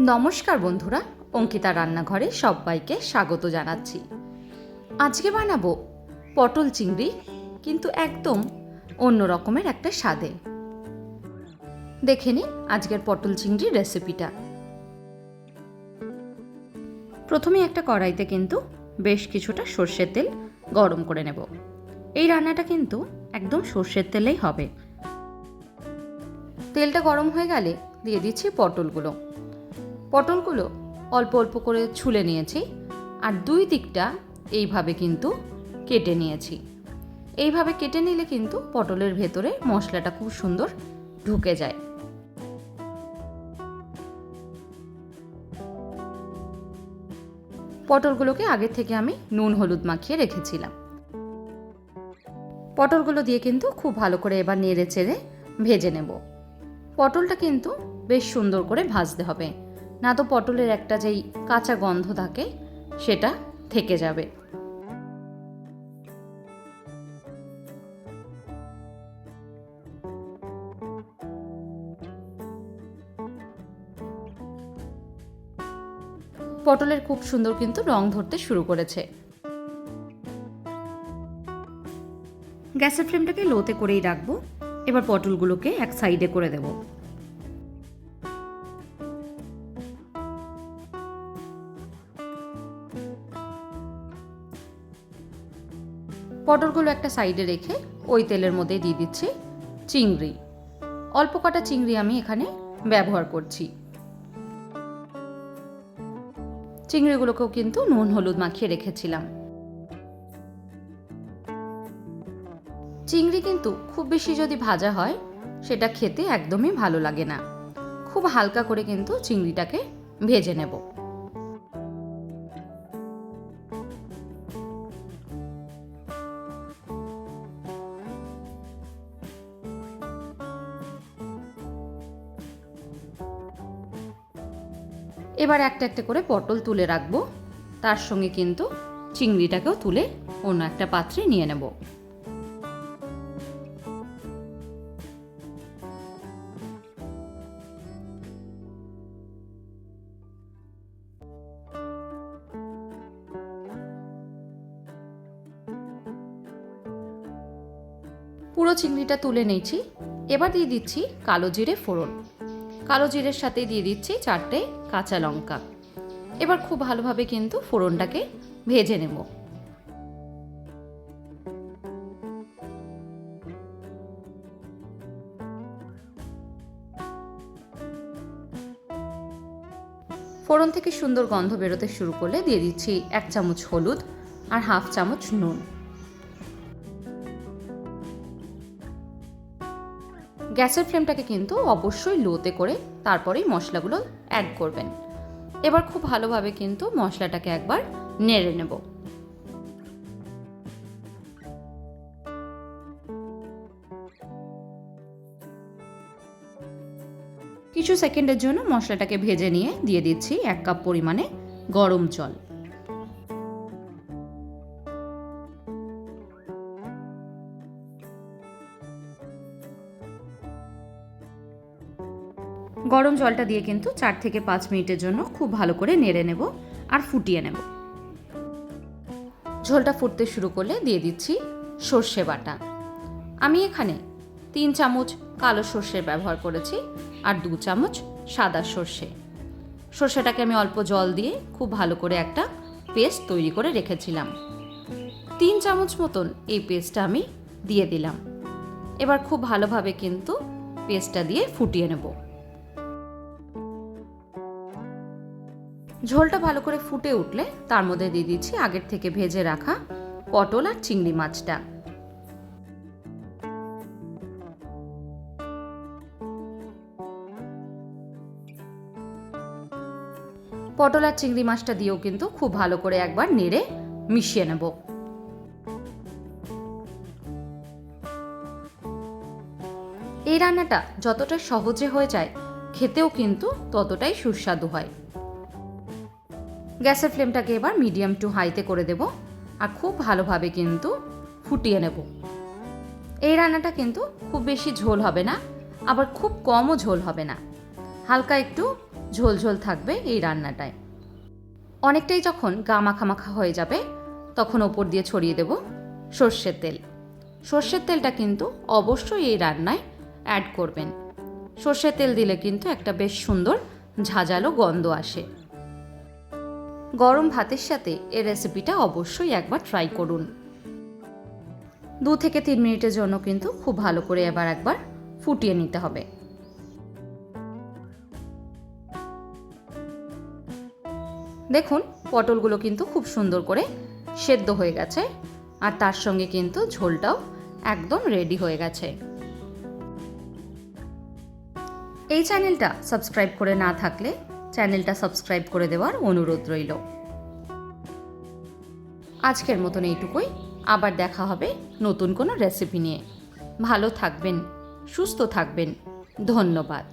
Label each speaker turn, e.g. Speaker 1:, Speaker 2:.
Speaker 1: নমস্কার বন্ধুরা, অঙ্কিতা রান্নাঘরে সবাইকে স্বাগত জানাচ্ছি। আজকে বানাবো পটল চিংড়ি, কিন্তু একদম অন্য রকমের একটা স্বাদে। দেখে নিন আজকের পটল চিংড়ির রেসিপিটা। প্রথমে একটা কড়াইতে কিন্তু বেশ কিছুটা সর্ষের তেল গরম করে নেব। এই রান্নাটা কিন্তু একদম সর্ষের তেলেই হবে। তেলটা গরম হয়ে গেলে দিয়ে দিচ্ছি পটলগুলো অল্প অল্প করে ছুলে নিয়েছি, আর দুই দিকটা এইভাবে কিন্তু কেটে নিয়েছি। এইভাবে কেটে নিলে কিন্তু পটলের ভেতরে মশলাটা খুব সুন্দর ঢুকে যায়। পটলগুলোকে আগে থেকে আমি নুন হলুদ মাখিয়ে রেখেছিলাম। পটলগুলো দিয়ে কিন্তু খুব ভালো করে এবার নেড়ে চেড়ে ভেজে নেব। পটলটা কিন্তু বেশ সুন্দর করে ভাজতে হবে, না তো পটলের একটা যেই কাঁচা গন্ধ থাকে সেটা থেকে যাবে। পটলের খুব সুন্দর কিন্তু রং ধরতে শুরু করেছে। গ্যাসের ফ্লেমটাকে লোতে করেই রাখবো। এবার পটলগুলোকে এক সাইডে করে দেব। পটলগুলো একটা সাইডে রেখে ওই তেলের মধ্যে দিয়ে দিচ্ছি চিংড়ি। অল্প কটা চিংড়ি আমি এখানে ব্যবহার করছি। চিংড়িগুলোকেও কিন্তু নুন হলুদ মাখিয়ে রেখেছিলাম। চিংড়ি কিন্তু খুব বেশি যদি ভাজা হয় সেটা খেতে একদমই ভালো লাগে না। খুব হালকা করে কিন্তু চিংড়িটাকে ভেজে নেব। এবার একটা একটা করে পটল তুলে রাখবো, তার সঙ্গে কিন্তু চিংড়িটাকেও তুলে অন্য একটা পাত্রে নিয়ে নেব। পুরো চিংড়িটা তুলে নিয়েছি। এবার দিয়ে দিচ্ছি কালো জিরে ফোড়ন। কালো জিরের সাথে দিয়ে দিচ্ছি 4টে কাঁচা লঙ্কা। এবার খুব ভালোভাবে কিন্তু ফোড়নটাকে ভেজে নেব। ফোড়ন থেকে সুন্দর গন্ধ বেরোতে শুরু করলে দিয়ে দিচ্ছি 1 চামচ হলুদ আর হাফ চামচ নুন। গ্যাসের ফ্লেমটাকে কিন্তু অবশ্যই লোতে করে তারপরেই মশলাগুলো অ্যাড করবেন। এবার খুব ভালোভাবে কিন্তু মশলাটাকে একবার নেড়ে নেব। কিছু সেকেন্ডের জন্য মশলাটাকে ভেজে নিয়ে দিয়ে দিচ্ছি 1 কাপ পরিমাণে গরম জল। গরম জলটা দিয়ে কিন্তু 4 থেকে 5 মিনিটের জন্য খুব ভালো করে নেড়ে নেব আর ফুটিয়ে নেব। ঝোলটা ফুটতে শুরু করলে দিয়ে দিচ্ছি সর্ষে বাটা। আমি এখানে 3 চামচ কালো সর্ষে ব্যবহার করেছি আর 2 চামচ সাদা সর্ষে। সর্ষেটাকে আমি অল্প জল দিয়ে খুব ভালো করে একটা পেস্ট তৈরি করে রেখেছিলাম। 3 চামচ মতন এই পেস্টটা আমি দিয়ে দিলাম। এবার খুব ভালোভাবে কিন্তু পেস্টটা দিয়ে ফুটিয়ে নেব। ঝোলটা ভালো করে ফুটে উঠলে তার মধ্যে দিয়ে দিচ্ছি আগের থেকে ভেজে রাখা পটল আর চিংড়ি মাছটা। পটল আর চিংড়ি মাছটা দিয়েও কিন্তু খুব ভালো করে একবার নেড়ে মিশিয়ে নেব। এই রান্নাটা যতটা সহজে হয়ে যায়, খেতেও কিন্তু ততটাই সুস্বাদু হয়। গ্যাসের ফ্লেমটাকে এবার মিডিয়াম টু হাইতে করে দেব আর খুব ভালোভাবে কিন্তু ফুটিয়ে নেব। এই রান্নাটা কিন্তু খুব বেশি ঝোল হবে না, আবার খুব কমও ঝোল হবে না। হালকা একটু ঝোলঝোল থাকবে এই রান্নাটায়। অনেকটাই যখন গা মাখা হয়ে যাবে তখন ওপর দিয়ে ছড়িয়ে দেব সর্ষের তেল। সর্ষের তেলটা কিন্তু অবশ্যই এই রান্নায় অ্যাড করবেন। সর্ষের তেল দিলে কিন্তু একটা বেশ সুন্দর ঝাঁঝালো গন্ধ আসে। গরম ভাতের সাথে এই রেসিপিটা অবশ্যই একবার ট্রাই করুন। 2 থেকে 3 মিনিটের জন্য কিন্তু খুব ভালো করে একবার ফুটিয়ে নিতে হবে। দেখুন পটলগুলো কিন্তু খুব সুন্দর করে সেদ্ধ হয়ে গেছে, আর তার সঙ্গে কিন্তু ঝোলটাও একদম রেডি হয়ে গেছে। এই চ্যানেলটা সাবস্ক্রাইব করে না থাকলে চ্যানেলটা সাবস্ক্রাইব করে দেওয়ার অনুরোধ রইল। আজকের মতন এইটুকুই, আবার দেখা হবে নতুন কোনো রেসিপি নিয়ে। ভালো থাকবেন, সুস্থ থাকবেন। ধন্যবাদ।